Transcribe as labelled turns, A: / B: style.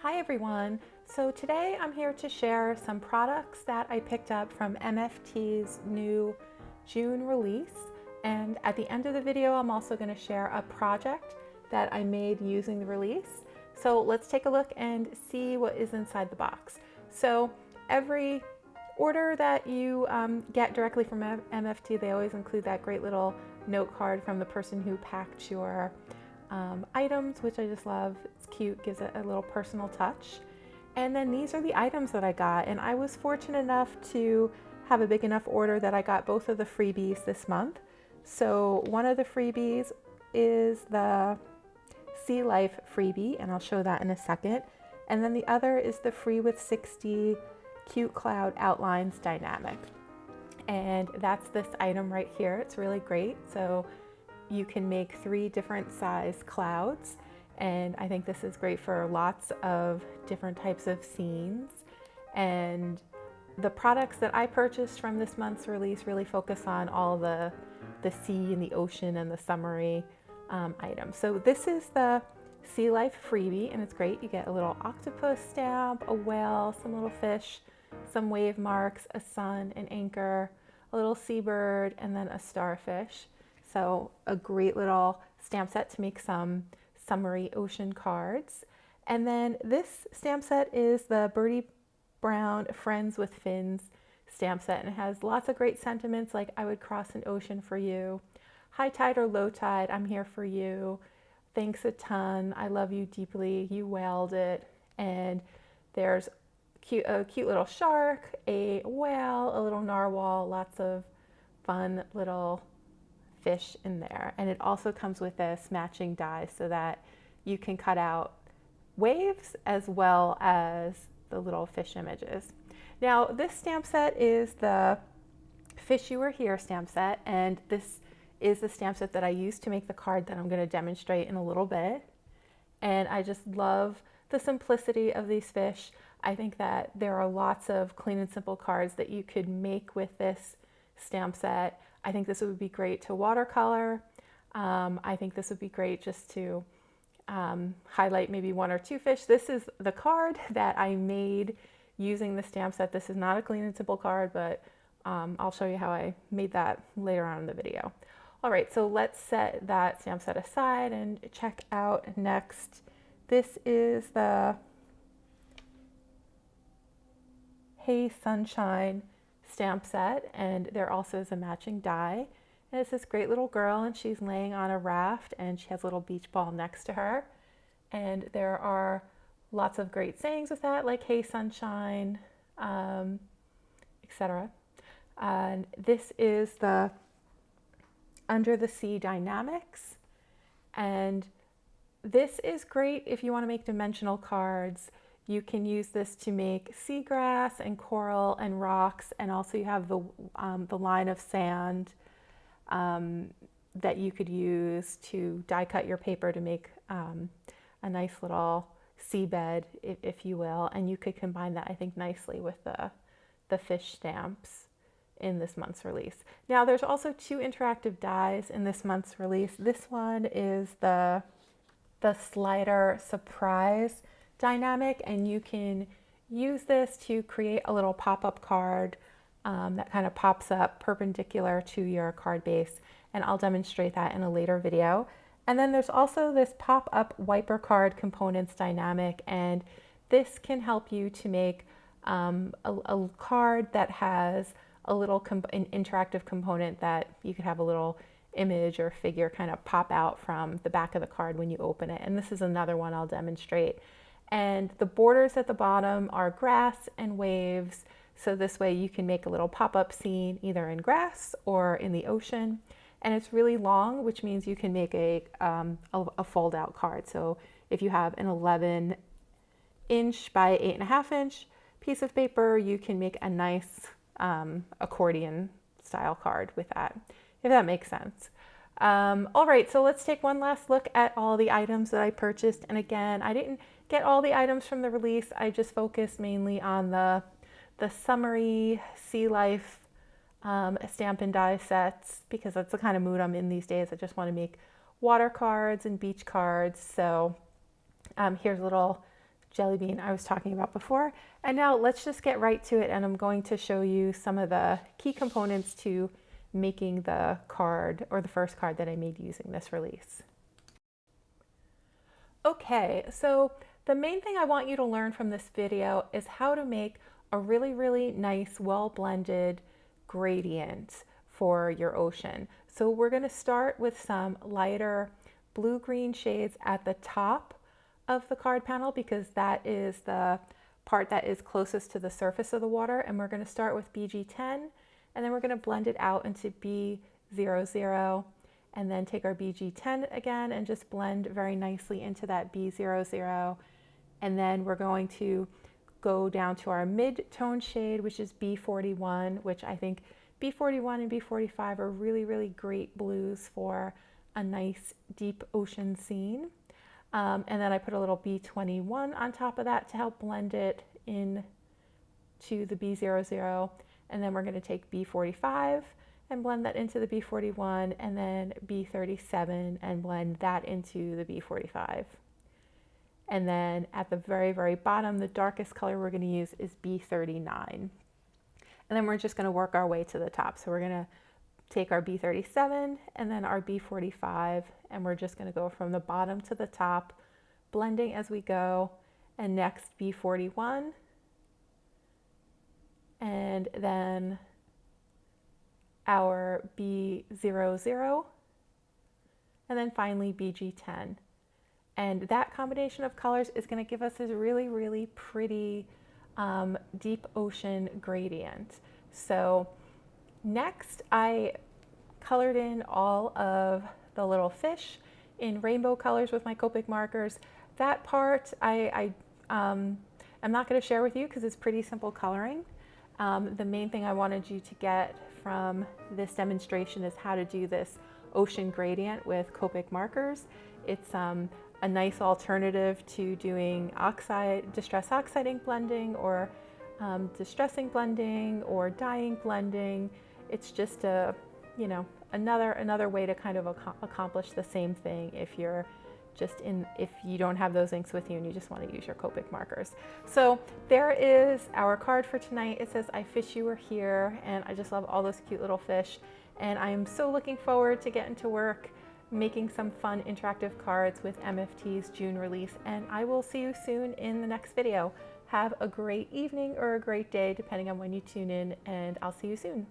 A: Hi everyone! So today I'm here to share some products that I picked up from MFT's new June release, and at the end of the video I'm also going to share a project that I made using the release. So let's take a look and see what is inside the box. So every order that you get directly from MFT, they always include that great little note card from the person who packed your items, which I just love. It's cute, gives it a little personal touch. And then these are the items that I got, and I was fortunate enough to have a big enough order that I got both of the freebies this month. So one of the freebies is the Life Freebie, and I'll show that in a second. And then the other is the Free with 60 Cute Cloud Outlines Dynamic. And that's this item right here. It's really great. So you can make 3 different size clouds, and I think this is great for lots of different types of scenes. And the products that I purchased from this month's release really focus on all the sea and the ocean and the summery items. So this is the Sea Life Freebie, and it's great. You get a little octopus stamp, a whale, some little fish, some wave marks, a sun, an anchor, a little seabird, and then a starfish. So a great little stamp set to make some summery ocean cards. And then this stamp set is the Birdy Brown Friends with Fins stamp set, and it has lots of great sentiments like I would cross an ocean for you, high tide or low tide, I'm here for you, thanks a ton, I love you deeply, you whaled it. And there's a cute little shark, a whale, a little narwhal, lots of fun little fish in there. And it also comes with this matching die so that you can cut out waves as well as the little fish images. Now this stamp set is the Fish You Were Here stamp set, and this is the stamp set that I used to make the card that I'm going to demonstrate in a little bit. And I just love the simplicity of these fish. I think that there are lots of clean and simple cards that you could make with this stamp set. I think this would be great to watercolor. I think this would be great just to highlight maybe 1 or 2 fish. This is the card that I made using the stamp set. This is not a clean and simple card, but I'll show you how I made that later on in the video. All right, so let's set that stamp set aside and check out next. This is the Hey Sunshine stamp set, and there also is a matching die. And it's this great little girl, and she's laying on a raft, and she has a little beach ball next to her. And there are lots of great sayings with that, like hey sunshine, etc. And this is the Under the Sea Dynamics, and this is great if you want to make dimensional cards. You can use this to make seagrass and coral and rocks, and also you have the line of sand that you could use to die cut your paper to make a nice little seabed, if you will. And you could combine that, I think, nicely with the fish stamps in this month's release. Now there's also 2 interactive dies in this month's release. This one is the Slider Surprise Dynamic, and you can use this to create a little pop-up card that kind of pops up perpendicular to your card base, and I'll demonstrate that in a later video. And then there's also this pop-up wiper card components dynamic, and this can help you to make a card that has a little an interactive component that you could have a little image or figure kind of pop out from the back of the card when you open it. And this is another one I'll demonstrate. And the borders at the bottom are grass and waves, so this way you can make a little pop-up scene either in grass or in the ocean. And it's really long, which means you can make a fold-out card. So if you have an 11-inch by 8.5-inch piece of paper, you can make a nice accordion style card with that, if that makes sense. All right, so let's take one last look at all the items that I purchased. And again, I didn't get all the items from the release. I just focused mainly on the summery sea life stamp and die sets, because that's the kind of mood I'm in these days. I just want to make water cards and beach cards. So here's a little jelly bean I was talking about before. And now let's just get right to it, and I'm going to show you some of the key components to making the card, or the first card that I made using this release. Okay, so the main thing I want you to learn from this video is how to make a really, really nice, well-blended gradient for your ocean. So we're going to start with some lighter blue-green shades at the top of the card panel, because that is the part that is closest to the surface of the water. And we're going to start with BG10, and then we're going to blend it out into B00, and then take our BG10 again and just blend very nicely into that B00. And then we're going to go down to our mid-tone shade, which is B41, which I think B41 and B45 are really, really great blues for a nice deep ocean scene. And then I put a little B21 on top of that to help blend it in to the B00. And then we're going to take B45 and blend that into the B41, and then B37 and blend that into the B45. And then at the very, very bottom, the darkest color we're going to use is B39. And then we're just going to work our way to the top. So we're going to take our B37 and then our B45, and we're just going to go from the bottom to the top, blending as we go. And next B41, and then our B00, and then finally BG10. And that combination of colors is going to give us this really, really pretty deep ocean gradient. So next, I colored in all of the little fish in rainbow colors with my Copic markers. That part I'm not going to share with you because it's pretty simple coloring. The main thing I wanted you to get from this demonstration is how to do this ocean gradient with Copic markers. It's a nice alternative to doing distress oxiding blending, or distressing blending, or dyeing blending. It's just another way to kind of accomplish the same thing if you don't have those inks with you and you just want to use your Copic markers. So there is our card for tonight. It says, "I fish you were here," and I just love all those cute little fish. And I am so looking forward to getting to work making some fun interactive cards with MFT's June release, and I will see you soon in the next video. Have a great evening or a great day, depending on when you tune in, and I'll see you soon.